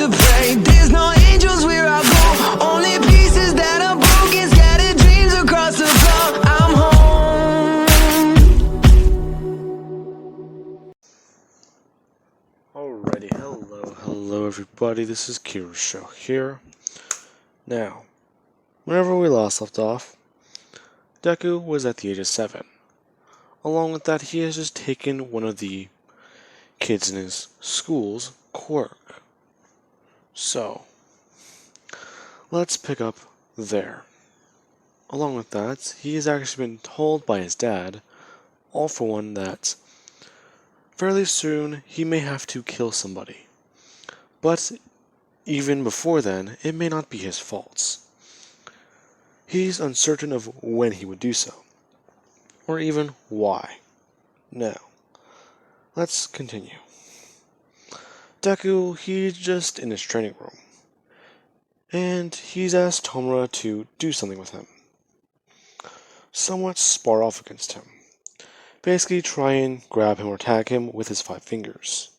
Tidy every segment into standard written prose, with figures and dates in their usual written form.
to pray. There's no angels where I go, only pieces that are broken, scattered dreams across the floor. I'm home. Alrighty, hello everybody, this is Kiro's show here. Now, whenever we last left off, Deku was at the age of 7. Along with that, he has just taken one of the kids in his school's quirk. So, let's pick up there. Along with that, he has actually been told by his dad, all for one, that fairly soon he may have to kill somebody. But even before then, it may not be his fault. He's uncertain of when he would do so, or even why. Now, let's continue. Deku, he's just in his training room, and he's asked Tomura to do something with him. Somewhat spar off against him. Basically try and grab him or tag him with his 5 fingers.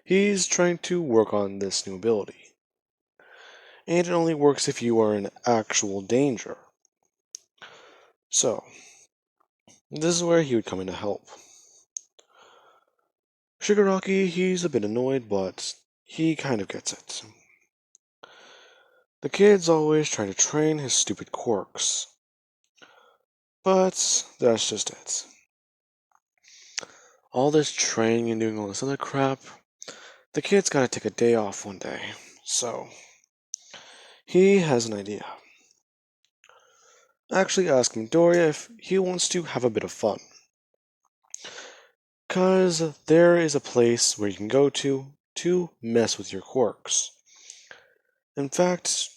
He's trying to work on this new ability. And it only works if you are in actual danger. So, this is where he would come in to help. Shigaraki, he's a bit annoyed, but he kind of gets it. The kid's always trying to train his stupid quirks. But that's just it. All this training and doing all this other crap, the kid's gotta take a day off one day. So, he has an idea. Actually ask Midoriya if he wants to have a bit of fun. 'Cause there is a place where you can go to mess with your quirks. In fact,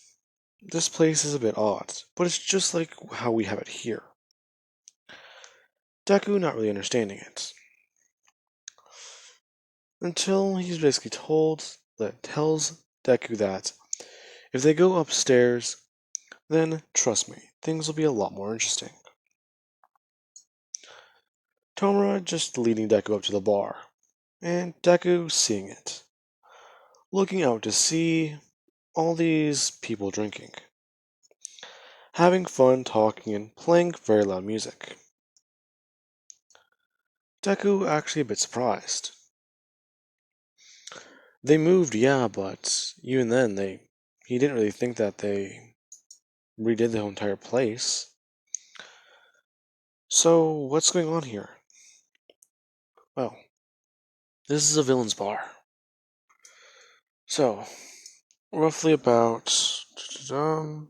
this place is a bit odd, but it's just like how we have it here. Deku not really understanding it. Until he's basically tells Deku that if they go upstairs, then trust me, things will be a lot more interesting. Tomura just leading Deku up to the bar, and Deku seeing it. Looking out to see all these people drinking. Having fun, talking, and playing very loud music. Deku actually a bit surprised. They moved, yeah, but even then, he didn't really think that they redid the whole entire place. So, what's going on here? Well, this is a villain's bar. So, roughly about a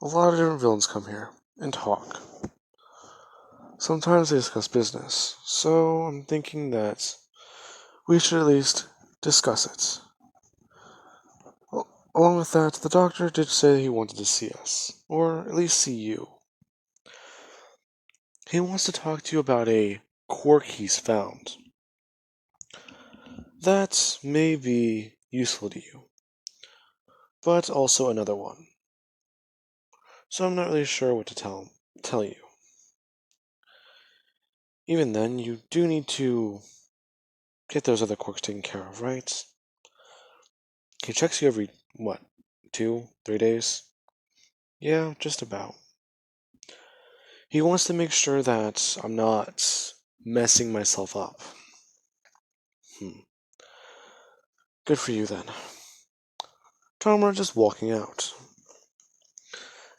lot of different villains come here and talk. Sometimes they discuss business, so I'm thinking that we should at least discuss it. Along with that, the doctor did say he wanted to see us, or at least see you. He wants to talk to you about a quirk he's found. That may be useful to you, but also another one. So I'm not really sure what to tell you. Even then, you do need to get those other quirks taken care of, right? He checks you every, 2, 3 days? Yeah, just about. He wants to make sure that I'm not messing myself up. Good for you then. Tomura just walking out.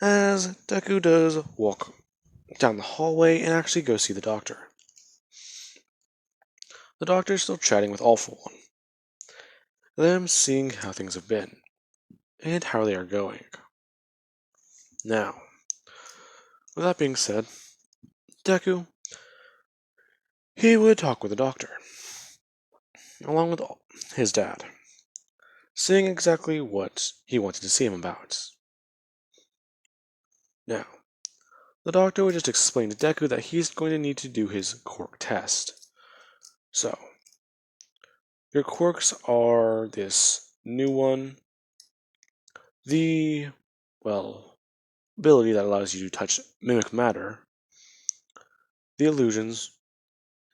As Deku does walk down the hallway and actually go see the doctor. The doctor's still chatting with All For One. Them seeing how things have been, and how they are going. Now, with that being said, Deku, he would talk with the doctor, along with his dad, saying exactly what he wanted to see him about. Now, the doctor would just explain to Deku that he's going to need to do his quirk test. So, your quirks are this new one, the, ability that allows you to touch mimic matter, the illusions,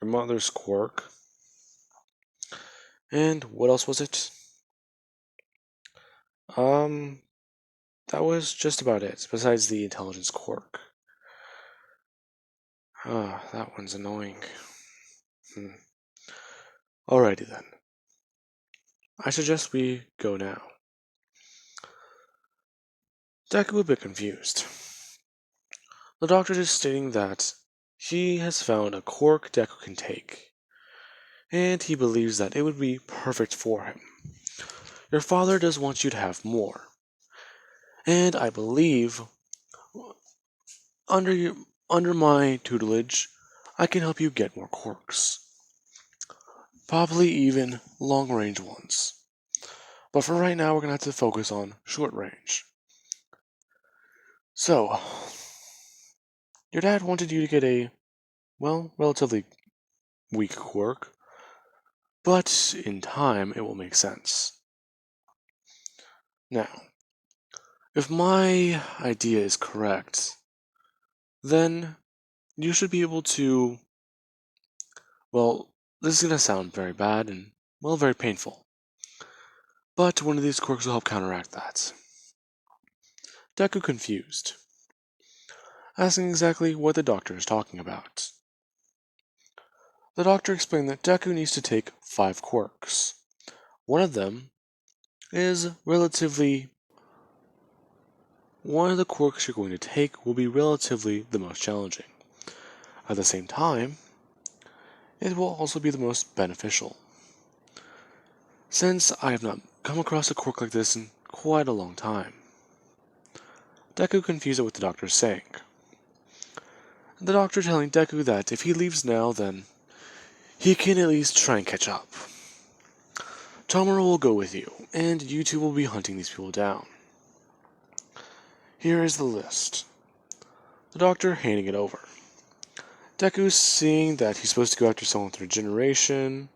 your mother's quirk, and what else was it? Um, that was just about it, besides the intelligence quirk. Ah, that one's annoying. Hmm. Alrighty then. I suggest we go now. Deku a bit confused. The doctor is stating that he has found a quirk Deku can take, and he believes that it would be perfect for him. Your father does want you to have more, and I believe under your under my tutelage, I can help you get more quirks, probably even long-range ones. But for right now, we're gonna have to focus on short range. So, your dad wanted you to get a, well, relatively weak quirk, but in time it will make sense. Now, if my idea is correct, then you should be able to, well, this is going to sound very bad and, well, very painful. But one of these quirks will help counteract that. Deku confused, asking exactly what the doctor is talking about. The doctor explained that Deku needs to take 5 quirks. One of them is relatively. One of the quirks you're going to take will be relatively the most challenging. At the same time, it will also be the most beneficial, since I have not come across a quirk like this in quite a long time. Deku confused at what the doctor is saying. The doctor telling Deku that if he leaves now, then he can at least try and catch up. Tomura will go with you, and you two will be hunting these people down. Here is the list. The doctor handing it over. Deku seeing that he's supposed to go after someone with regeneration,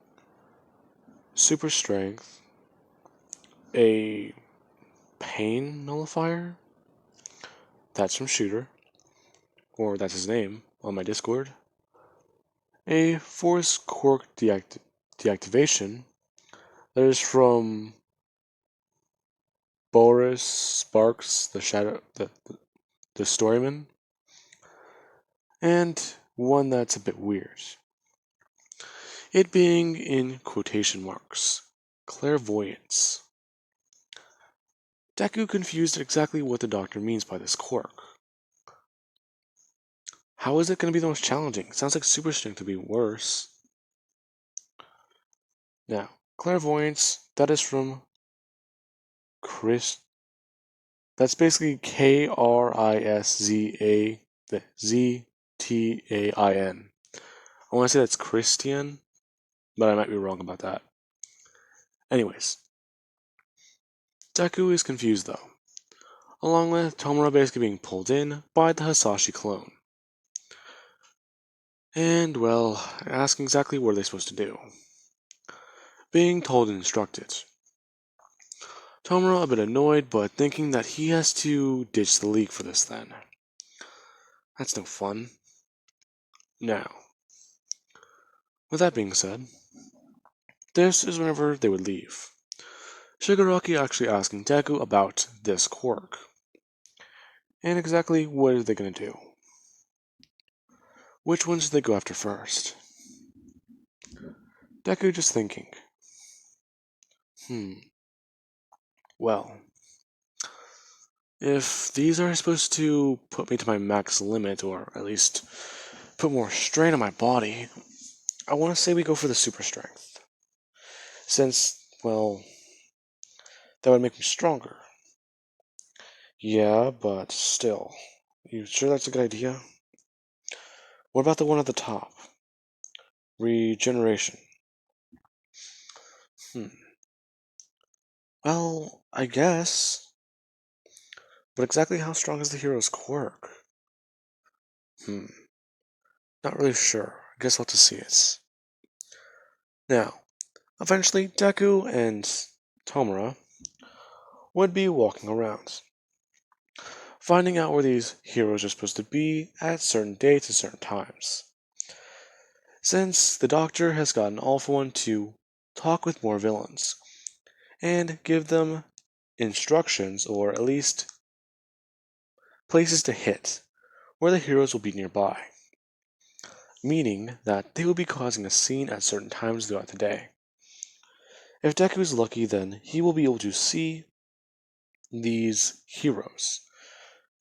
super strength, a pain nullifier. That's from Shooter, or that's his name on my Discord. A force quirk deactivation. That is from Boris Sparks, the storyman, and one that's a bit weird. It being in quotation marks, clairvoyance. Deku confused at exactly what the doctor means by this quirk. How is it going to be the most challenging? Sounds like super strength would be worse. Now, clairvoyance, that is from Chris. That's basically Kriszatain. I want to say that's Christian, but I might be wrong about that. Anyways, Deku is confused though, along with Tomura basically being pulled in by the Hasashi clone. And, well, asking exactly what are they supposed to do. Being told and instructed. Tomura a bit annoyed, but thinking that he has to ditch the league for this then. That's no fun. Now, with that being said, this is whenever they would leave. Shigaraki actually asking Deku about this quirk. And exactly what are they going to do? Which ones should they go after first? Deku just thinking. Well, if these are supposed to put me to my max limit, or at least put more strain on my body, I want to say we go for the super strength. Since, well, that would make me stronger. Yeah, but still. You sure that's a good idea? What about the one at the top? Regeneration. Hmm. Well, I guess. But exactly how strong is the hero's quirk? Not really sure. I guess I'll have to see it. Now, eventually, Deku and Tomura would be walking around, finding out where these heroes are supposed to be at certain dates and certain times. Since the Doctor has gotten All For One to talk with more villains and give them instructions, or at least places to hit, where the heroes will be nearby, meaning that they will be causing a scene at certain times throughout the day. If Deku is lucky, then he will be able to see these heroes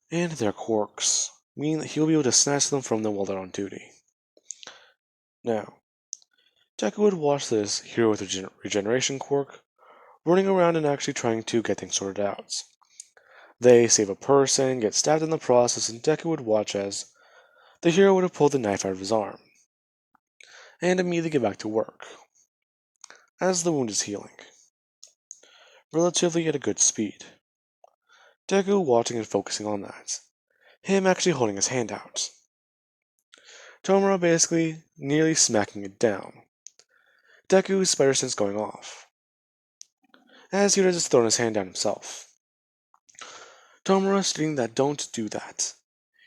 and their quirks, meaning that he will be able to snatch them from them while they're on duty. Now, Deku would watch this hero with regeneration quirk running around and actually trying to get things sorted out. They save a person, get stabbed in the process, and Deku would watch as the hero would have pulled the knife out of his arm and immediately get back to work, as the wound is healing, relatively at a good speed. Deku watching and focusing on that, him actually holding his hand out. Tomura basically nearly smacking it down. Deku's spider sense going off, as he would have just thrown his hand down himself. Tomura stating that don't do that.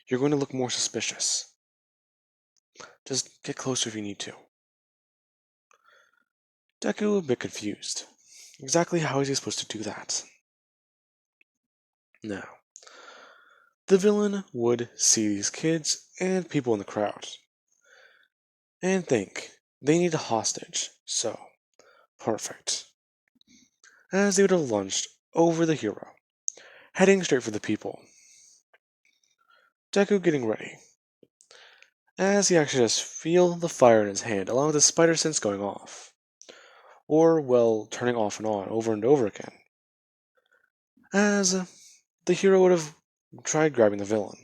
You're going to look more suspicious. Just get closer if you need to. Deku a bit confused. Exactly how is he supposed to do that? Now, the villain would see these kids and people in the crowd and think they need a hostage, so perfect. As they would have lunged over the hero, heading straight for the people. Deku getting ready, as he actually just feel the fire in his hand along with the spider sense going off, or well, turning off and on over and over again, as the hero would have tried grabbing the villain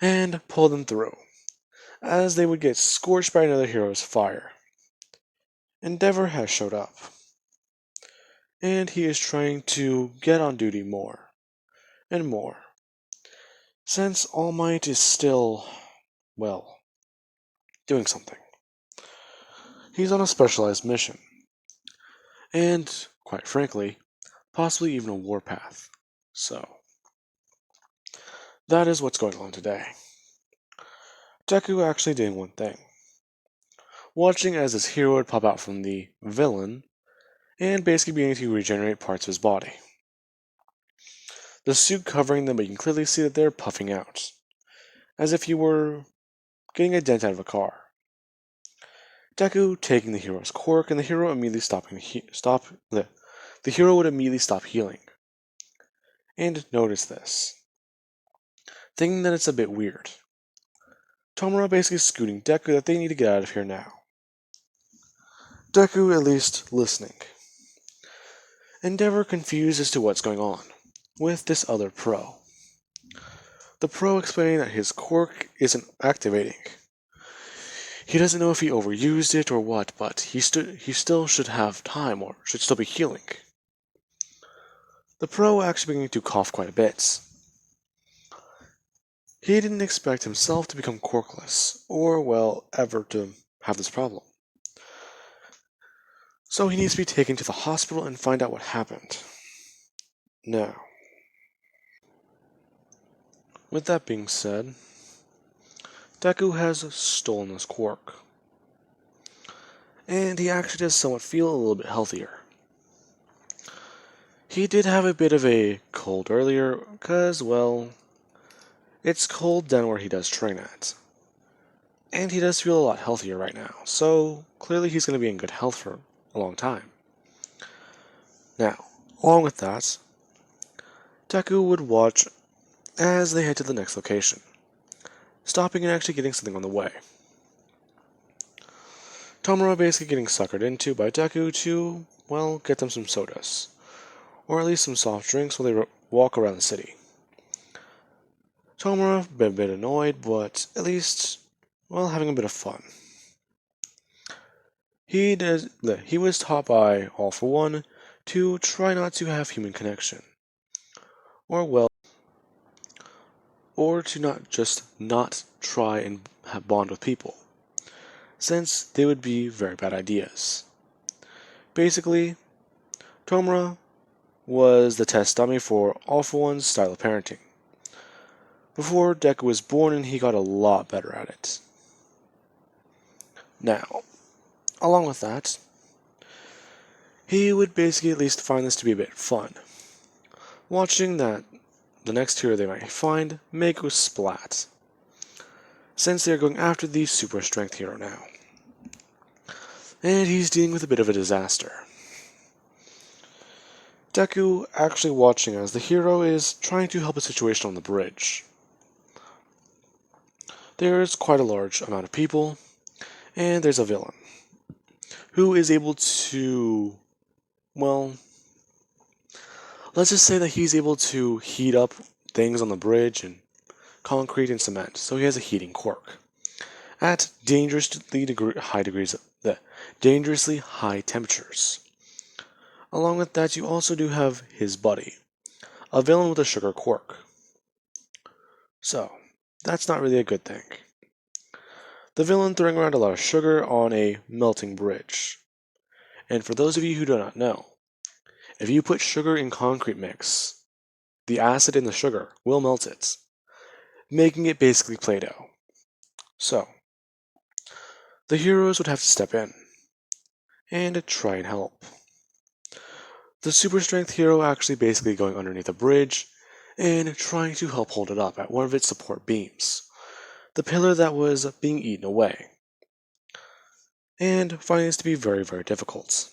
and pulled them through, as they would get scorched by another hero's fire. Endeavor has showed up, and he is trying to get on duty more and more, since All Might is still, well, doing something. He's on a specialized mission, and, quite frankly, possibly even a warpath. So, that is what's going on today. Deku actually doing one thing. Watching as his hero would pop out from the villain, and basically beginning to regenerate parts of his body. The suit covering them, but you can clearly see that they're puffing out, as if you were getting a dent out of a car. Deku taking the hero's quirk, and the hero immediately the hero would immediately stop healing. And notice this, thinking that it's a bit weird. Tomura basically scooting Deku that they need to get out of here now. Deku at least listening. Endeavor confused as to what's going on with this other pro. The pro explaining that his quirk isn't activating. He doesn't know if he overused it or what, but he still should have time or should still be healing. The pro actually beginning to cough quite a bit. He didn't expect himself to become quirkless, or, well, ever to have this problem. So he needs to be taken to the hospital and find out what happened. Now, with that being said, Deku has stolen his quirk. And he actually does somewhat feel a little bit healthier. He did have a bit of a cold earlier, because, well, it's cold down where he does train at. And he does feel a lot healthier right now, so clearly he's going to be in good health for a long time. Now, along with that, Deku would watch as they head to the next location, stopping and actually getting something on the way. Tomura basically getting suckered into by Deku to, well, get them some sodas, or at least some soft drinks while they walk around the city. Tomura a bit annoyed, but at least, well, having a bit of fun. He was taught by All For One to try not to have human connection, or well, or to not try and bond with people, since they would be very bad ideas. Basically, Tomura was the test dummy for All For One's style of parenting. Before Deku was born, and he got a lot better at it. Now, along with that, he would basically at least find this to be a bit fun. Watching that the next hero they might find may go splat, since they are going after the super strength hero now. And he's dealing with a bit of a disaster. Deku actually watching as the hero is trying to help a situation on the bridge. There's quite a large amount of people, and there's a villain who is able to, well, let's just say that he's able to heat up things on the bridge and concrete and cement, so he has a heating quirk at dangerously high temperatures. Along with that, you also do have his buddy, a villain with a sugar quirk. So, that's not really a good thing. The villain throwing around a lot of sugar on a melting bridge. And for those of you who do not know, if you put sugar in concrete mix, the acid in the sugar will melt it, making it basically Play-Doh. So, the heroes would have to step in and try and help. The super strength hero actually basically going underneath a bridge and trying to help hold it up at one of its support beams, the pillar that was being eaten away, and finding this to be very, very difficult,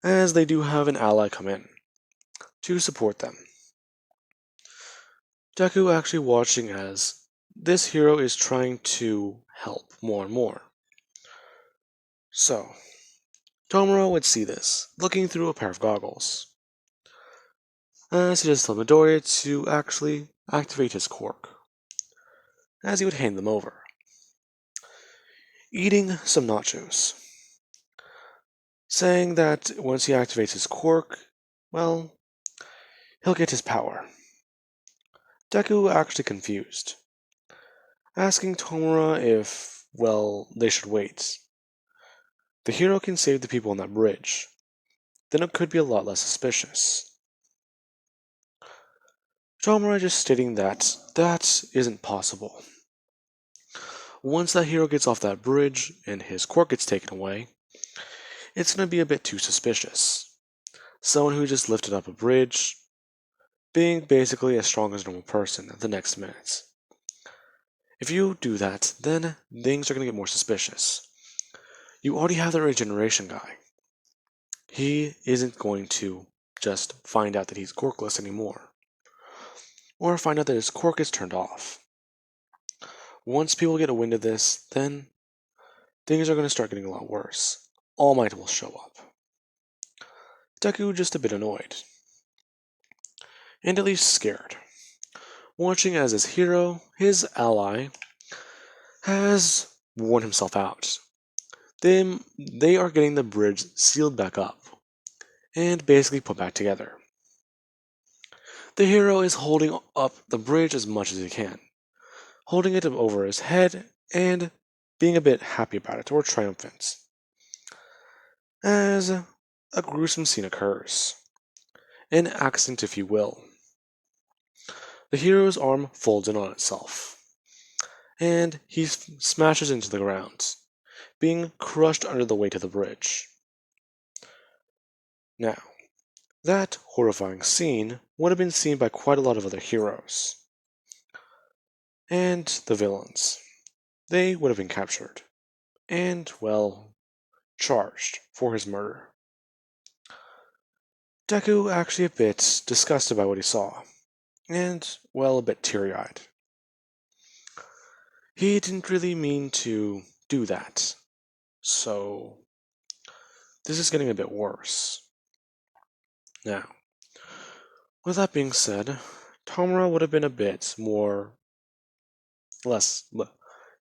as they do have an ally come in to support them. Deku actually watching as this hero is trying to help more and more. So, Tomura would see this, looking through a pair of goggles, as he does tell Midoriya to actually activate his quirk, as he would hand them over, eating some nachos, saying that once he activates his quirk, well, he'll get his power. Deku actually confused, asking Tomura if, well, they should wait. The hero can save the people on that bridge, then it could be a lot less suspicious. Tomura just stating that that isn't possible. Once that hero gets off that bridge and his quirk gets taken away, it's going to be a bit too suspicious. Someone who just lifted up a bridge, being basically as strong as a normal person the next minute. If you do that, then things are going to get more suspicious. You already have the regeneration guy. He isn't going to just find out that he's quirkless anymore, or find out that his quirk is turned off. Once people get a wind of this, then things are going to start getting a lot worse. All Might will show up. Deku just a bit annoyed, and at least scared, watching as his hero, his ally, has worn himself out. They are getting the bridge sealed back up, and basically put back together. The hero is holding up the bridge as much as he can, holding it over his head and being a bit happy about it, or triumphant, as a gruesome scene occurs. An accident, if you will. The hero's arm folds in on itself, and he smashes into the ground, being crushed under the weight of the bridge. Now, that horrifying scene would have been seen by quite a lot of other heroes. And the villains. They would have been captured, and, well, charged for his murder. Deku actually a bit disgusted by what he saw, and, well, a bit teary-eyed. He didn't really mean to do that, so this is getting a bit worse. Now, with that being said, Tomura would have been a bit less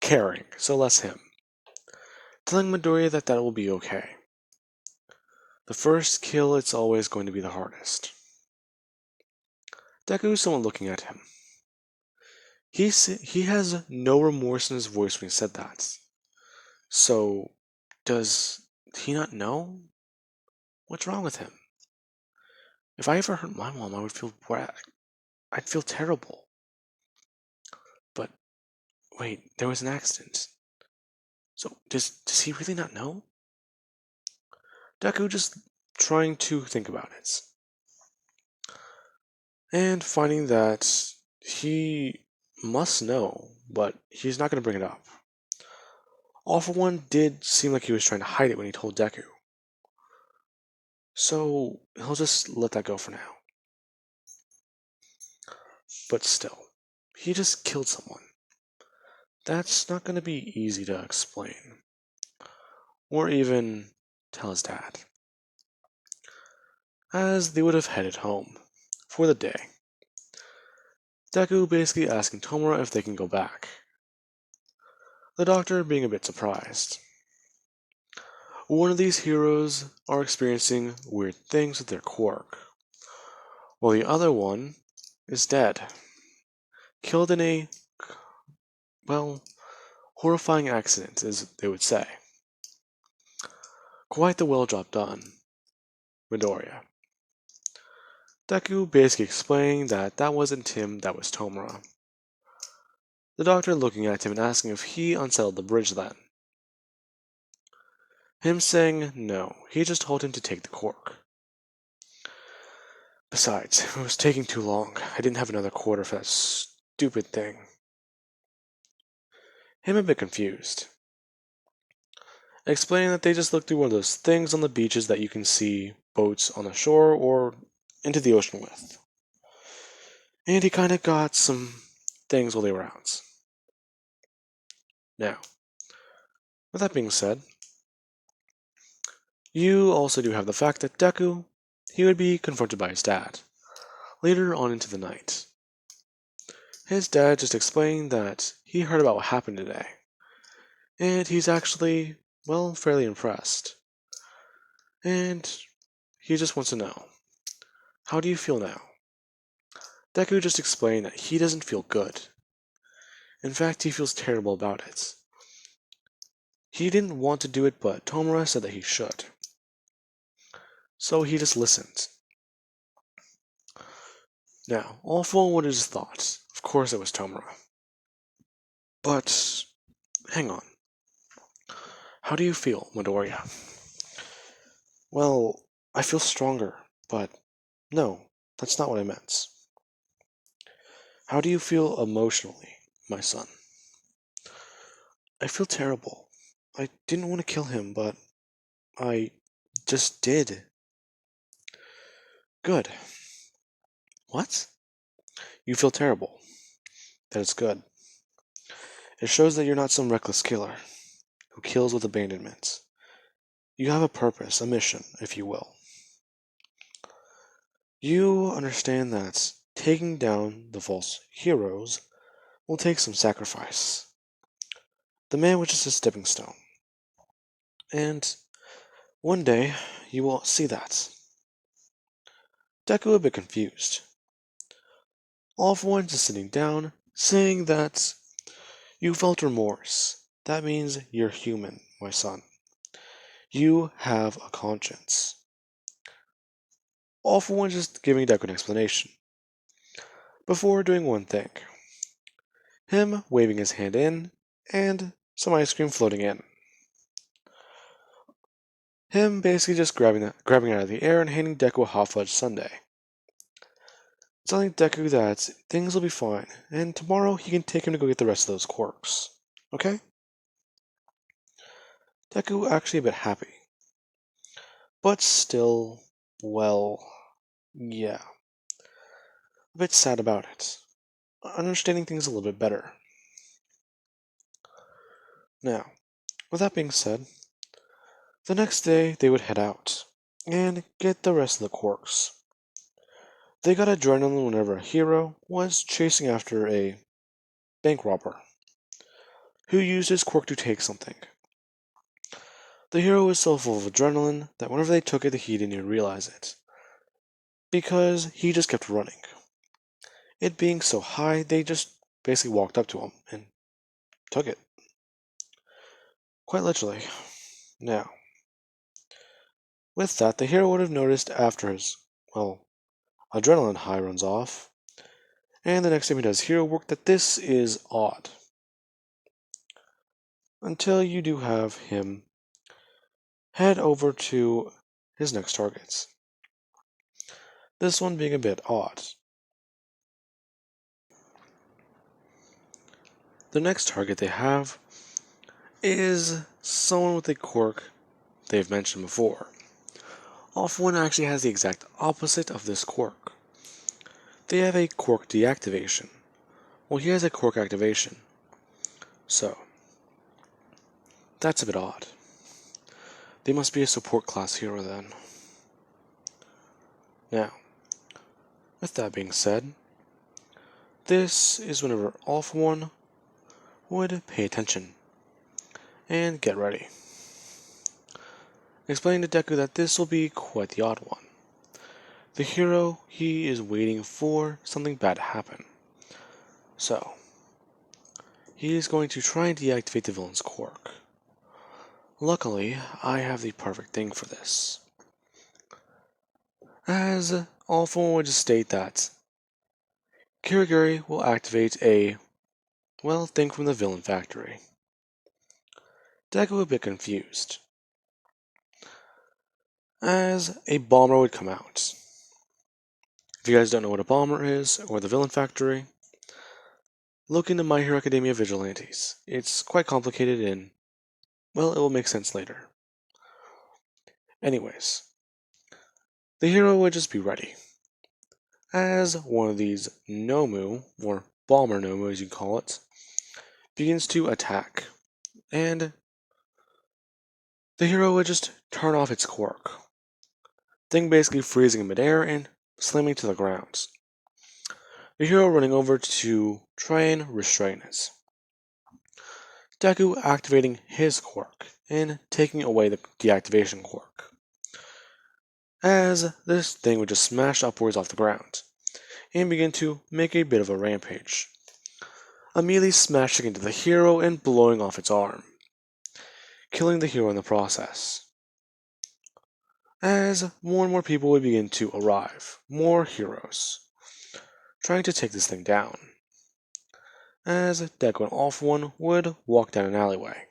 caring, so less him, telling Midoriya that that will be okay. The first kill, it's always going to be the hardest. Deku is someone looking at him. He has no remorse in his voice when he said that. So, does he not know? What's wrong with him? If I ever hurt my mom, I'd feel terrible. But wait, there was an accident. So does he really not know? Deku just trying to think about it, and finding that he must know, but he's not going to bring it up. All for One did seem like he was trying to hide it when he told Deku, so he'll just let that go for now. But still, he just killed someone. That's not going to be easy to explain, or even tell his dad. As they would have headed home for the day, Deku basically asking Tomura if they can go back. The doctor being a bit surprised. One of these heroes are experiencing weird things with their quirk, while the other one is dead, killed in a, well, horrifying accident, as they would say. Quite the well job done, Midoriya. Deku basically explaining that that wasn't him, that was Tomura. The doctor looking at him and asking if he unsettled the bridge then. Him saying no, he just told him to take the cork. Besides, it was taking too long. I didn't have another quarter for that stupid thing. Him a bit confused. Explaining that they just looked through one of those things on the beaches that you can see boats on the shore or into the ocean with. And he kind of got some things while they were out. Now, with that being said, you also do have the fact that Deku, he would be confronted by his dad, later on into the night. His dad just explained that he heard about what happened today, and he's actually, well, fairly impressed. And he just wants to know, how do you feel now? Deku just explained that he doesn't feel good. In fact, he feels terrible about it. He didn't want to do it, but Tomura said that he should. So he just listened. Now, all for what his thoughts. Of course it was Tomura. But, hang on. How do you feel, Midoriya? Well, I feel stronger, but no, that's not what I meant. How do you feel emotionally, my son? I feel terrible. I didn't want to kill him, but I just did. Good. What? You feel terrible. That is good. It shows that you're not some reckless killer who kills with abandonment. You have a purpose, a mission, if you will. You understand that taking down the false heroes will take some sacrifice. The man was just a stepping stone. And one day you will see that. Deku a bit confused. All for one just sitting down, saying that you felt remorse. That means you're human, my son. You have a conscience. All for one just giving Deku an explanation. Before doing one thing. Him waving his hand in, and some ice cream floating in. Him basically just grabbing it out of the air and handing Deku a hot fudge sundae. Telling Deku that things will be fine, and tomorrow he can take him to go get the rest of those quirks. Okay? Deku actually a bit happy. But still, well, yeah. A bit sad about it. Understanding things a little bit better. Now, with that being said, the next day they would head out and get the rest of the quirks. They got adrenaline whenever a hero was chasing after a bank robber who used his quirk to take something. The hero was so full of adrenaline that whenever they took it, he didn't even realize it, because he just kept running. It being so high, they just basically walked up to him and took it. Quite literally. Now, with that, the hero would have noticed after his, well, adrenaline high runs off, and the next time he does hero work, that this is odd. Until you do have him head over to his next targets. This one being a bit odd. The next target they have is someone with a quirk they've mentioned before. All-for-One actually has the exact opposite of this quirk. They have a quirk deactivation. Well, he has a quirk activation. So, that's a bit odd. They must be a support class hero then. Now, with that being said, this is whenever All-for-One would pay attention and get ready. Explaining to Deku that this will be quite the odd one. The hero, he is waiting for something bad to happen. So, he is going to try and deactivate the villain's quirk. Luckily, I have the perfect thing for this. As All-for-One would just state that Kirigiri will activate a, thing from the villain factory. Deku a bit confused, as a bomber would come out. If you guys don't know what a bomber is, or the villain factory, look into My Hero Academia Vigilantes. It's quite complicated and, it will make sense later. Anyways, the hero would just be ready. As one of these Nomu, or bomber Nomu as you call it, begins to attack, and the hero would just turn off its quirk. Thing basically freezing in midair and slamming to the ground. The hero running over to try and restrain it. Deku activating his quirk and taking away the deactivation quirk. As this thing would just smash upwards off the ground and begin to make a bit of a rampage, immediately smashing into the hero and blowing off its arm, killing the hero in the process. As more and more people would begin to arrive, more heroes, trying to take this thing down. As Deku and All-for-One would walk down an alleyway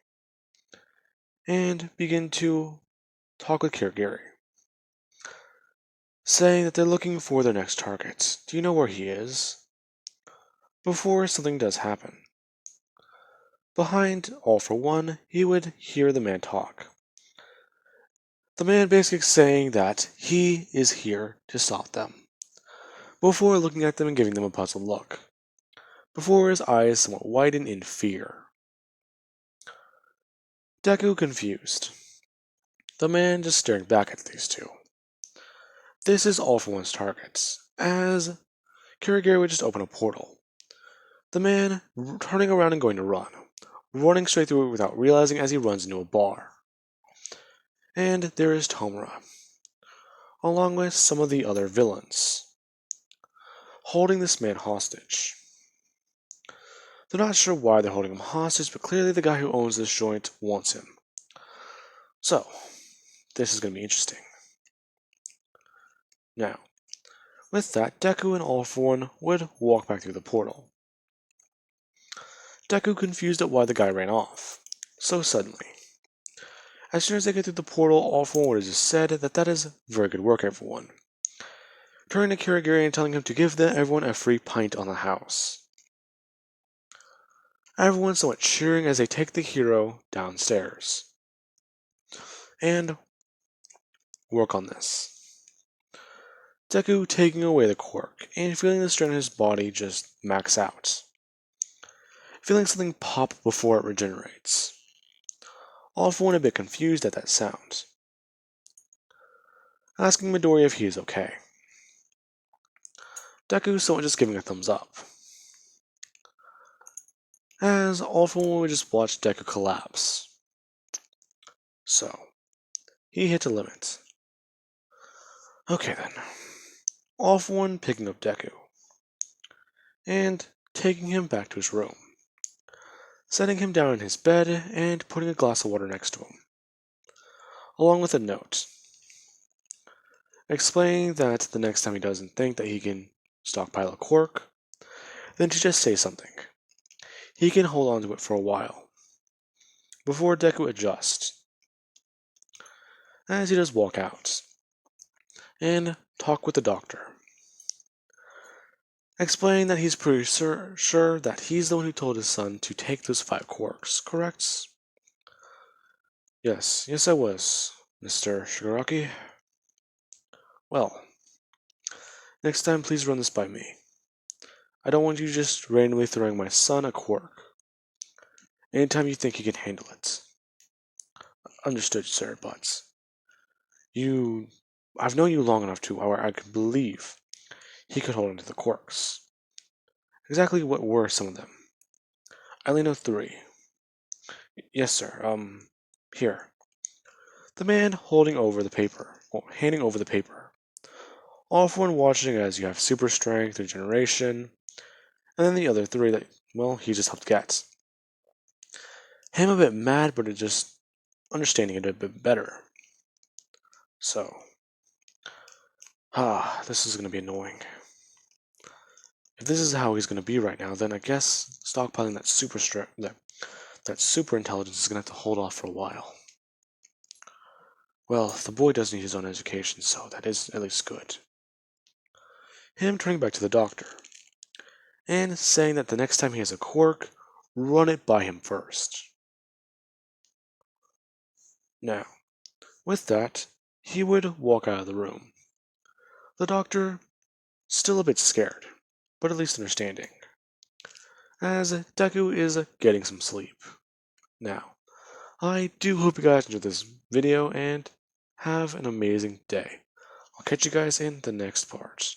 and begin to talk with Kirigiri, saying that they're looking for their next target. Do you know where he is? Before something does happen. Behind All-for-One, he would hear the man talk. The man basically saying that he is here to stop them, before looking at them and giving them a puzzled look, before his eyes somewhat widen in fear. Deku confused. The man just staring back at these two. This is All-for-One's targets, as Kirigiri would just open a portal. The man turning around and going to run, running straight through it without realizing as he runs into a bar. And there is Tomura, along with some of the other villains, holding this man hostage. They're not sure why they're holding him hostage, but clearly the guy who owns this joint wants him. So, this is going to be interesting. Now, with that, Deku and All-for-One would walk back through the portal. Deku confused at why the guy ran off so suddenly. As soon as they get through the portal, All-for-One would have just said that is very good work, everyone. Turning to Kirigiri and telling him to give everyone a free pint on the house. Everyone somewhat cheering as they take the hero downstairs and work on this. Deku taking away the quirk and feeling the strain in his body just max out. Feeling something pop before it regenerates. All-for-One a bit confused at that sound. Asking Midori if he is okay. Deku somewhat just giving a thumbs up. As All-for-One would just watch Deku collapse. So, he hit a limit. Okay then. All-for-One picking up Deku and taking him back to his room, setting him down in his bed and putting a glass of water next to him, along with a note explaining that the next time he doesn't think that he can stockpile a quirk, then to just say something. He can hold on to it for a while, before Deku adjusts, as he does walk out. and talk with the doctor. Explain that he's pretty sure that he's the one who told his son to take those 5 quirks, correct? Yes, I was, Mr. Shigaraki. Well, next time please run this by me. I don't want you just randomly throwing my son a quirk anytime you think he can handle it. Understood, sir, but I've known you long enough to where I could believe he could hold onto the quirks. Exactly what were some of them? I only know 3. Yes, sir. Here. The man holding over the paper, handing over the paper. All for one watching as you have super strength, regeneration, and then the other 3 that, well, he just helped get. Him a bit mad, but just understanding it a bit better. So, this is going to be annoying. If this is how he's going to be right now, then I guess stockpiling that super intelligence is going to have to hold off for a while. Well, the boy does need his own education, so that is at least good. Him turning back to the doctor, and saying that the next time he has a quirk, run it by him first. Now, with that, he would walk out of the room. The doctor, still a bit scared, but at least understanding, as Deku is getting some sleep. Now, I do hope you guys enjoyed this video and have an amazing day. I'll catch you guys in the next part.